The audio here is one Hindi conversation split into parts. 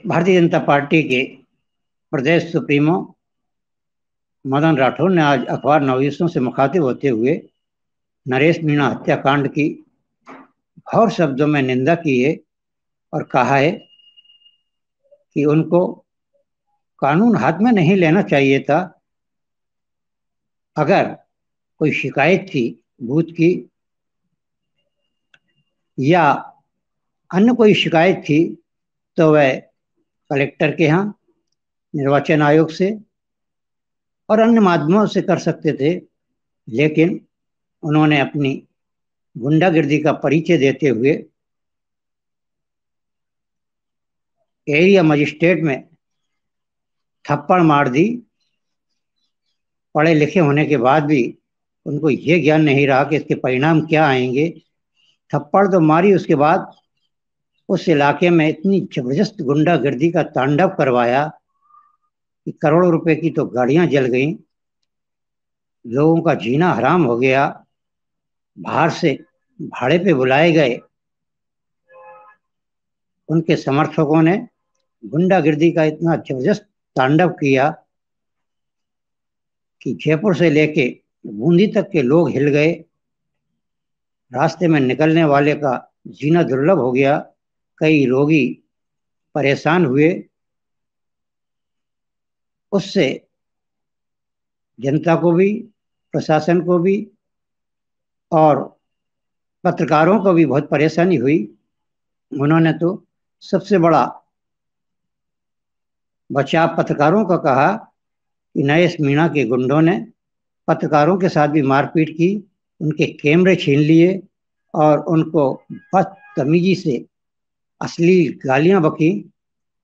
भारतीय जनता पार्टी के प्रदेश सुप्रीमो मदन राठौर ने आज अखबार नवयुवकों से मुखातिब होते हुए नरेश मीणा हत्याकांड की घोर शब्दों में निंदा की है और कहा है कि उनको कानून हाथ में नहीं लेना चाहिए था। अगर कोई शिकायत थी बूथ की या अन्य कोई शिकायत थी तो वह कलेक्टर के यहाँ, निर्वाचन आयोग से और अन्य माध्यमों से कर सकते थे, लेकिन उन्होंने अपनी गुंडागिर्दी का परिचय देते हुए एरिया मजिस्ट्रेट में थप्पड़ मार दी। पढ़े लिखे होने के बाद भी उनको ये ज्ञान नहीं रहा कि इसके परिणाम क्या आएंगे। थप्पड़ तो मारी, उसके बाद उस इलाके में इतनी जबरदस्त गुंडागिर्दी का तांडव करवाया कि करोड़ों रुपए की तो गाड़ियां जल गईं, लोगों का जीना हराम हो गया। बाहर से भाड़े पे बुलाए गए उनके समर्थकों ने गुंडागिर्दी का इतना जबरदस्त तांडव किया कि जयपुर से लेके बूंदी तक के लोग हिल गए। रास्ते में निकलने वाले का जीना दुर्लभ हो गया। कई रोगी परेशान हुए। उससे जनता को भी, प्रशासन को भी और पत्रकारों को भी बहुत परेशानी हुई। उन्होंने तो सबसे बड़ा बचाव पत्रकारों का कहा कि नरेश मीणा के गुंडों ने पत्रकारों के साथ भी मारपीट की, उनके कैमरे छीन लिए और उनको बदतमीजी से अश्लील गालियां बकी।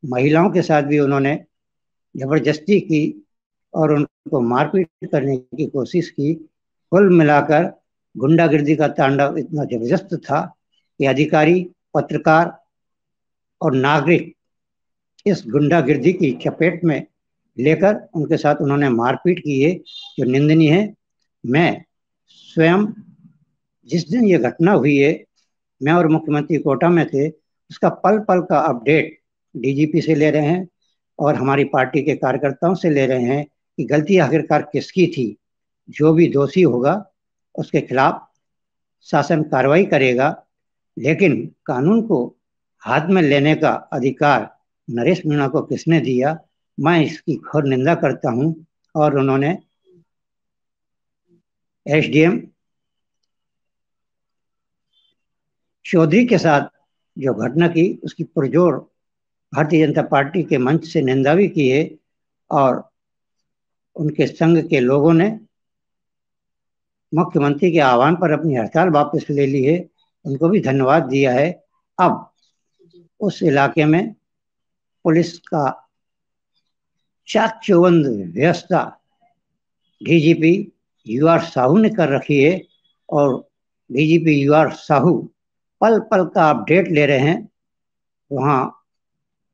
महिलाओं के साथ भी उन्होंने जबरदस्ती की और उनको मारपीट करने की कोशिश की। कुल मिलाकर गुंडागिर्दी का तांडव इतना जबरदस्त था कि अधिकारी, पत्रकार और नागरिक इस गुंडागिर्दी की चपेट में लेकर उनके साथ उन्होंने मारपीट की है, जो निंदनीय है। मैं स्वयं जिस दिन ये घटना हुई है, मैं और मुख्यमंत्री कोटा में थे, उसका पल पल का अपडेट डीजीपी से ले रहे हैं और हमारी पार्टी के कार्यकर्ताओं से ले रहे हैं कि गलती आखिरकार किसकी थी। जो भी दोषी होगा उसके खिलाफ शासन कार्रवाई करेगा, लेकिन कानून को हाथ में लेने का अधिकार नरेश मीणा को किसने दिया, मैं इसकी घोर निंदा करता हूं। और उन्होंने एसडीएम चौधरी के साथ जो घटना की उसकी पुरजोर भारतीय जनता पार्टी के मंच से निंदा भी की है और उनके संघ के लोगों ने मुख्यमंत्री के आह्वान पर अपनी हड़ताल वापस ले ली है, उनको भी धन्यवाद दिया है। अब उस इलाके में पुलिस का चाक चौबंद व्यवस्था डीजीपी यूआर साहू ने कर रखी है और डीजीपी यूआर साहू पल पल का अपडेट ले रहे हैं। वहाँ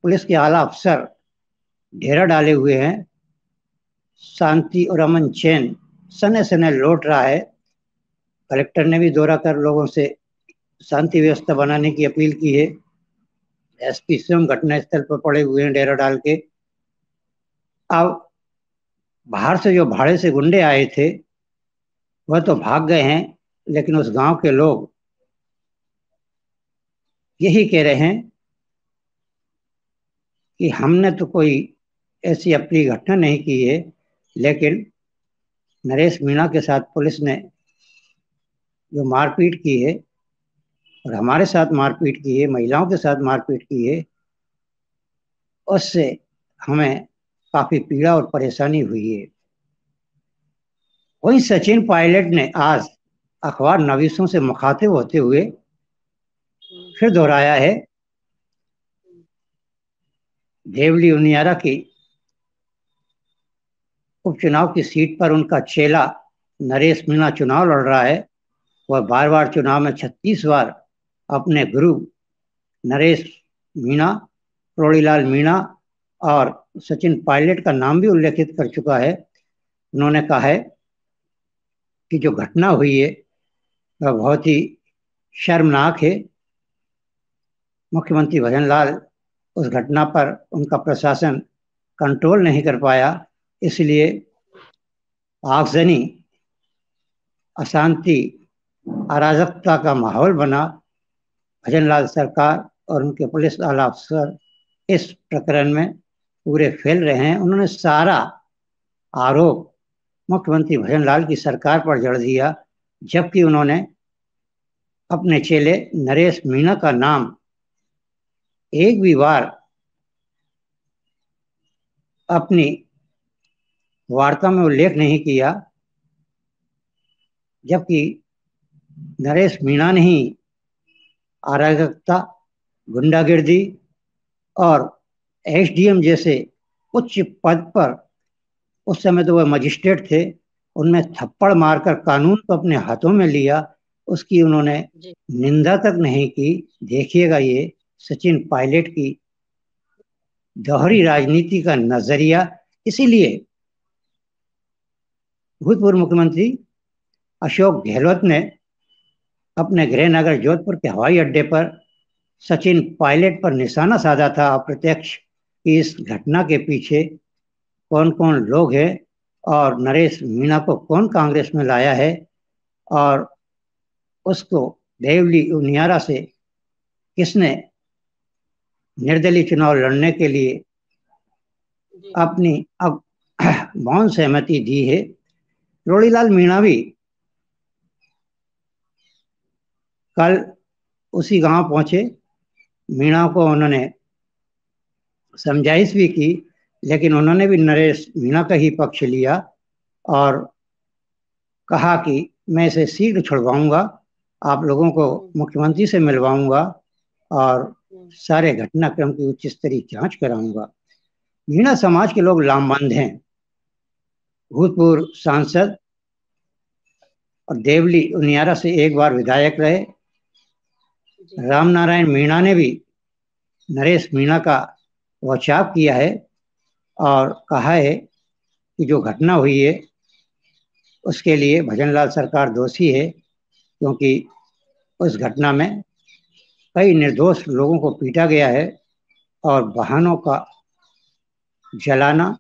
पुलिस के आला अफसर डेरा डाले हुए हैं। शांति और अमन चैन सने सने लौट रहा है। कलेक्टर ने भी दौरा कर लोगों से शांति व्यवस्था बनाने की अपील की है। एसपी स्वयं घटनास्थल पर पड़े हुए हैं डेरा डाल के। अब बाहर से जो भाड़े से गुंडे आए थे वह तो भाग गए हैं, लेकिन उस गांव के लोग यही कह रहे हैं कि हमने तो कोई ऐसी अप्रिय घटना नहीं की है, लेकिन नरेश मीणा के साथ पुलिस ने जो मारपीट की है और हमारे साथ मारपीट की है, महिलाओं के साथ मारपीट की है, उससे हमें काफी पीड़ा और परेशानी हुई है। वहीं सचिन पायलट ने आज अखबार नवीसों से मुखातिब होते हुए फिर दोहराया है देवली उनियारा की उपचुनाव की सीट पर उनका चेला नरेश मीणा चुनाव लड़ रहा है। वह बार बार चुनाव में 36 बार अपने गुरु नरेश मीणा, करोड़ीलाल मीणा और सचिन पायलट का नाम भी उल्लेखित कर चुका है। उन्होंने कहा है कि जो घटना हुई है वह बहुत ही शर्मनाक है। मुख्यमंत्री भजन लाल उस घटना पर उनका प्रशासन कंट्रोल नहीं कर पाया, इसलिए आगजनी, अशांति, अराजकता का माहौल बना। भजनलाल सरकार और उनके पुलिस आला अफसर इस प्रकरण में पूरे फेल रहे हैं। उन्होंने सारा आरोप मुख्यमंत्री भजनलाल की सरकार पर जड़ दिया, जबकि उन्होंने अपने चेले नरेश मीणा का नाम एक भी बार अपनी वार्ता में उल्लेख नहीं किया, जबकि नरेश मीणा ने ही अराजकता, गुंडागिर्दी और एसडीएम जैसे उच्च पद पर, उस समय तो वह मजिस्ट्रेट थे, उनमें थप्पड़ मारकर कानून को अपने हाथों में लिया। उसकी उन्होंने निंदा तक नहीं की। देखिएगा, ये सचिन पायलट की दोहरी राजनीति का नजरिया। इसीलिए भूतपूर्व मुख्यमंत्री अशोक गहलोत ने अपने गृहनगर जोधपुर के हवाई अड्डे पर सचिन पायलट पर निशाना साधा था, अप्रत्यक्ष, कि इस घटना के पीछे कौन कौन लोग हैं और नरेश मीणा को कौन कांग्रेस में लाया है और उसको देवली उनियारा से किसने निर्दलीय चुनाव लड़ने के लिए अपनी अब मौन सहमति दी है। रोड़ीलाल मीणा भी कल उसी गांव पहुंचे। मीणा को उन्होंने समझाइश भी की, लेकिन उन्होंने भी नरेश मीणा का ही पक्ष लिया और कहा कि मैं इसे शीघ्र छुड़वाऊंगा, आप लोगों को मुख्यमंत्री से मिलवाऊंगा और सारे घटनाक्रम की उच्च स्तरीय जांच कराऊंगा। मीणा समाज के लोग लामबंद हैं। भूतपूर्व सांसद और देवली उनियारा से एक बार विधायक रहे। रामनारायण मीणा ने भी नरेश मीणा का बचाव किया है और कहा है कि जो घटना हुई है उसके लिए भजनलाल सरकार दोषी है, क्योंकि उस घटना में कई निर्दोष लोगों को पीटा गया है और वाहनों का जलाना,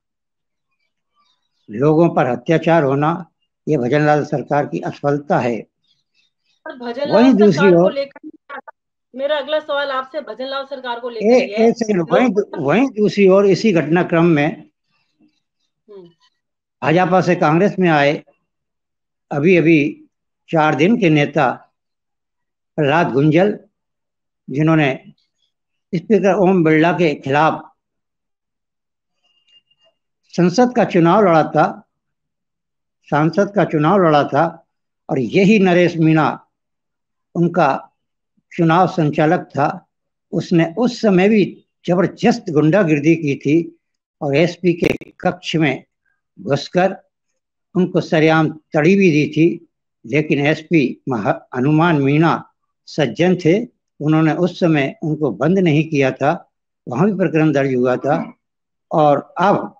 लोगों पर अत्याचार होना, ये भजनलाल सरकार की असफलता है। भजनलाल सरकार को लेकर मेरा अगला सवाल आपसे भजनलाल सरकार को लेकर ही है। वहीं दूसरी ओर इसी घटनाक्रम में भाजपा से कांग्रेस में आए अभी अभी 4 दिन के नेता प्रहलाद गुंजल, जिन्होंने स्पीकर ओम बिरला के खिलाफ सांसद का चुनाव लड़ा था और यही नरेश मीणा उनका चुनाव संचालक था। उसने उस समय भी जबरदस्त गुंडागिर्दी की थी और एसपी के कक्ष में घुसकर उनको सरेआम तड़ी भी दी थी, लेकिन एसपी हनुमान मीणा सज्जन थे, उन्होंने उस समय उनको बंद नहीं किया था, वहां भी प्रकरण दर्ज हुआ था। और अब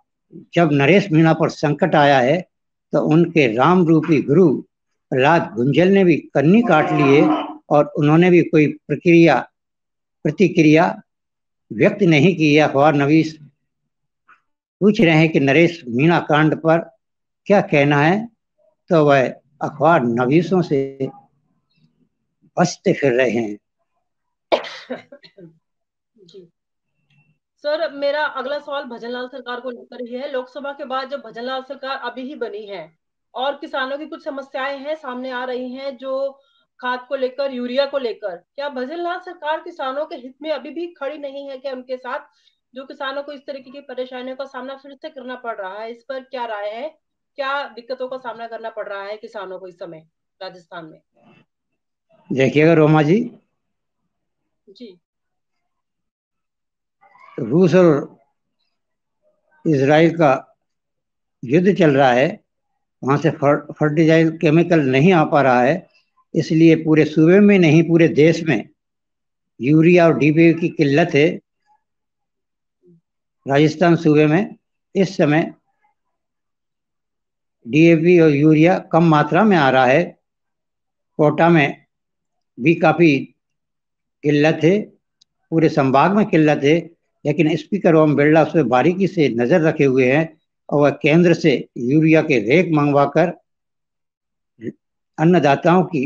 जब नरेश मीणा पर संकट आया है तो उनके राम रूपी गुरु प्रहलाद गुंजल ने भी कन्नी काट लिए और उन्होंने भी कोई प्रतिक्रिया व्यक्त नहीं की। अखबार नवीस पूछ रहे हैं कि नरेश मीणा कांड पर क्या कहना है, तो वह अखबार नवीसों से बचते फिर रहे हैं। जी सर, मेरा अगला सवाल भजनलाल सरकार को लेकर ही है। लोकसभा के बाद जब भजनलाल सरकार अभी ही बनी है और किसानों की कुछ समस्याएं हैं सामने आ रही हैं, जो खाद को लेकर, यूरिया को लेकर, क्या भजनलाल सरकार किसानों के हित में अभी भी खड़ी नहीं है? क्या उनके साथ जो किसानों को इस तरीके की परेशानियों का सामना फिर से करना पड़ रहा है, इस पर क्या राय है? क्या दिक्कतों का सामना करना पड़ रहा है किसानों को इस समय राजस्थान में? देखिएगा रोमा जी, रूस और इजराइल का युद्ध चल रहा है, वहां से फर्टिलाइजर केमिकल नहीं आ पा रहा है, इसलिए पूरे सूबे में नहीं पूरे देश में यूरिया और डीपीपी की किल्लत है। राजस्थान सूबे में इस समय डीएपी और यूरिया कम मात्रा में आ रहा है। कोटा में भी काफी किल्लत है, पूरे संभाग में किल्लत है। लेकिन स्पीकर ओम बिरला उस पर बारीकी से नजर रखे हुए हैं और वह केंद्र से यूरिया के रेक मंगवाकर अन्नदाताओं की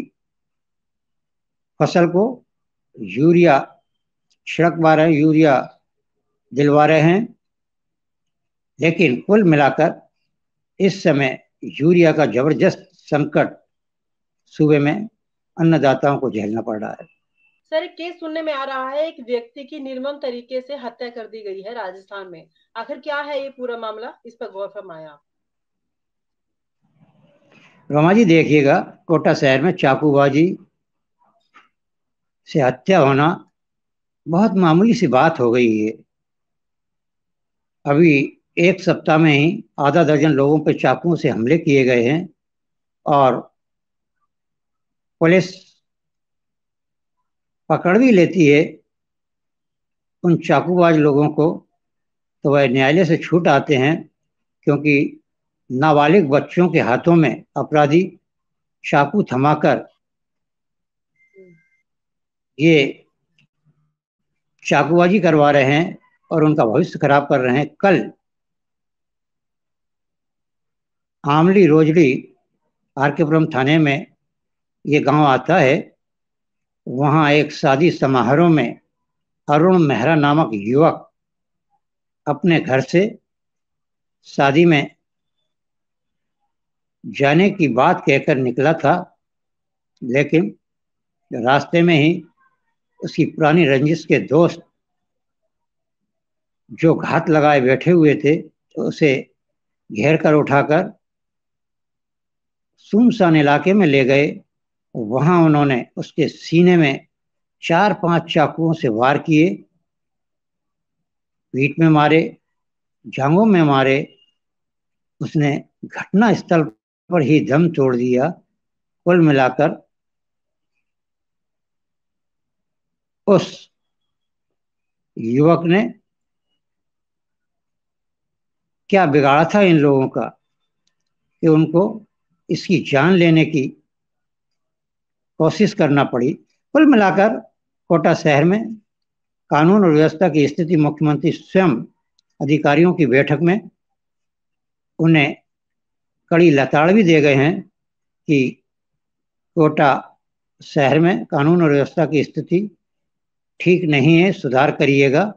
फसल को यूरिया छिड़कवा रहे हैं, यूरिया दिलवा रहे हैं। लेकिन कुल मिलाकर इस समय यूरिया का जबरदस्त संकट सूबे में अन्नदाताओं को झेलना पड़ रहा है। सर, एक केस सुनने में आ रहा है, एक व्यक्ति की निर्मम तरीके से हत्या कर दी गई है राजस्थान में। आखिर क्या है ये पूरा मामला, इस पर गौर फरमाएं आप। रमा जी देखिएगा, कोटा शहर में चाकूबाजी से हत्या होना बहुत मामूली सी बात हो गई है। अभी एक सप्ताह में ही आधा दर्जन लोगों पर चाकुओं से हमले किए गए हैं और पुलिस पकड़ भी लेती है उन चाकूबाज लोगों को तो वह न्यायालय से छूट आते हैं, क्योंकि नाबालिग बच्चों के हाथों में अपराधी चाकू थमाकर ये चाकूबाजी करवा रहे हैं और उनका भविष्य खराब कर रहे हैं। कल आमली रोजड़ी आरकेपुरम थाने में ये गांव आता है। वहां एक शादी समारोह में अरुण मेहरा नामक युवक अपने घर से शादी में जाने की बात कहकर निकला था, लेकिन रास्ते में ही उसकी पुरानी रंजिश के दोस्त जो घात लगाए बैठे हुए थे तो उसे घेर कर उठाकर सुनसान इलाके में ले गए। वहां उन्होंने उसके सीने में 4-5 चाकुओं से वार किए, पीठ में मारे, जांघों में मारे। उसने घटना स्थल पर ही दम तोड़ दिया। कुल मिलाकर उस युवक ने क्या बिगाड़ा था इन लोगों का कि उनको इसकी जान लेने की कोशिश करना पड़ी। कुल मिलाकर कोटा शहर में कानून और व्यवस्था की स्थिति, मुख्यमंत्री स्वयं अधिकारियों की बैठक में उन्हें कड़ी लताड़ भी दे गए हैं कि कोटा शहर में कानून और व्यवस्था की स्थिति ठीक नहीं है, सुधार करिएगा।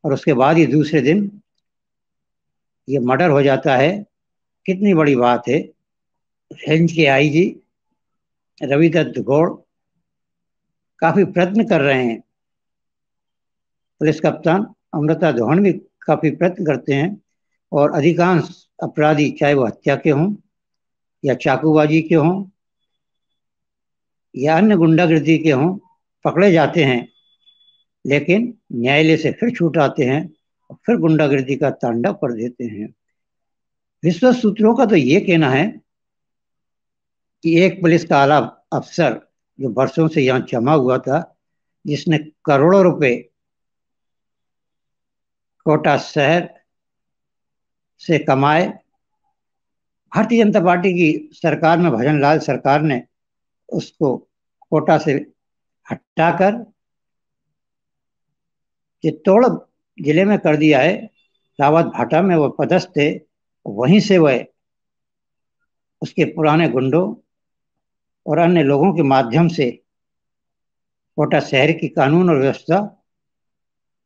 और उसके बाद ही दूसरे दिन ये मर्डर हो जाता है। कितनी बड़ी बात है। रेंज के आईजी रविदत्त गौड़ काफी प्रयत्न कर रहे हैं, पुलिस कप्तान अमृता दोहन भी काफी प्रयत्न करते हैं, और अधिकांश अपराधी चाहे वो हत्या के हों या चाकूबाजी के हों या अन्य गुंडागर्दी के हों, पकड़े जाते हैं, लेकिन न्यायालय से फिर छूट आते हैं और फिर गुंडागर्दी का तांडव कर देते हैं। विश्वस्त सूत्रों का तो ये कहना है कि एक पुलिस का आला अफसर जो वर्षों से यहाँ जमा हुआ था, जिसने करोड़ों रुपए कोटा शहर से कमाए, भारतीय जनता पार्टी की सरकार में भजनलाल सरकार ने उसको कोटा से हटाकर चित्तौड़ जिले में कर दिया है। रावत भाटा में वह पदस्थ थे, वहीं से वह उसके पुराने गुंडों और अन्य लोगों के माध्यम से कोटा शहर की कानून और व्यवस्था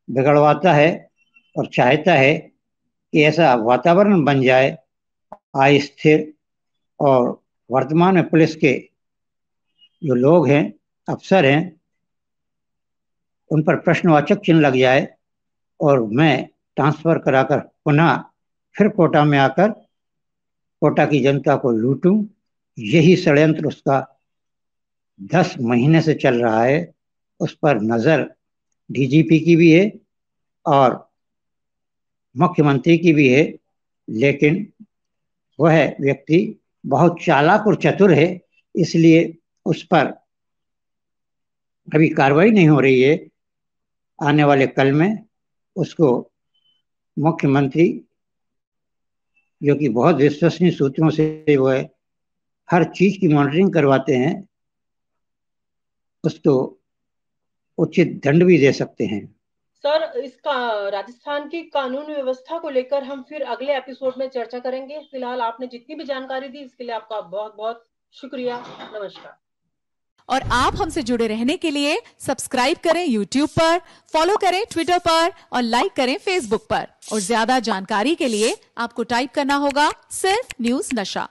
बिगड़वाता है और चाहता है कि ऐसा वातावरण बन जाए अस्थिर। और वर्तमान में पुलिस के जो लोग हैं, अफसर हैं, उन पर प्रश्नवाचक चिन्ह लग जाए और मैं ट्रांसफर कराकर पुनः फिर कोटा में आकर कोटा की जनता को लूटूं। यही षड्यंत्र उसका 10 महीने से चल रहा है। उस पर नजर डीजीपी की भी है और मुख्यमंत्री की भी है, लेकिन वह व्यक्ति बहुत चालाक और चतुर है, इसलिए उस पर अभी कार्रवाई नहीं हो रही है। आने वाले कल में उसको मुख्यमंत्री, जो कि बहुत विश्वसनीय सूत्रों से वो है, हर चीज की मॉनिटरिंग करवाते हैं, उसको उचित दंड भी दे सकते हैं। सर, इसका राजस्थान की कानून व्यवस्था को लेकर हम फिर अगले एपिसोड में चर्चा करेंगे। फिलहाल आपने जितनी भी जानकारी दी इसके लिए आपका बहुत बहुत शुक्रिया। नमस्कार। और आप हमसे जुड़े रहने के लिए सब्सक्राइब करें YouTube पर, फॉलो करें ट्विटर पर और लाइक करें Facebook पर। और ज्यादा जानकारी के लिए आपको टाइप करना होगा सिर्फ न्यूज नशा।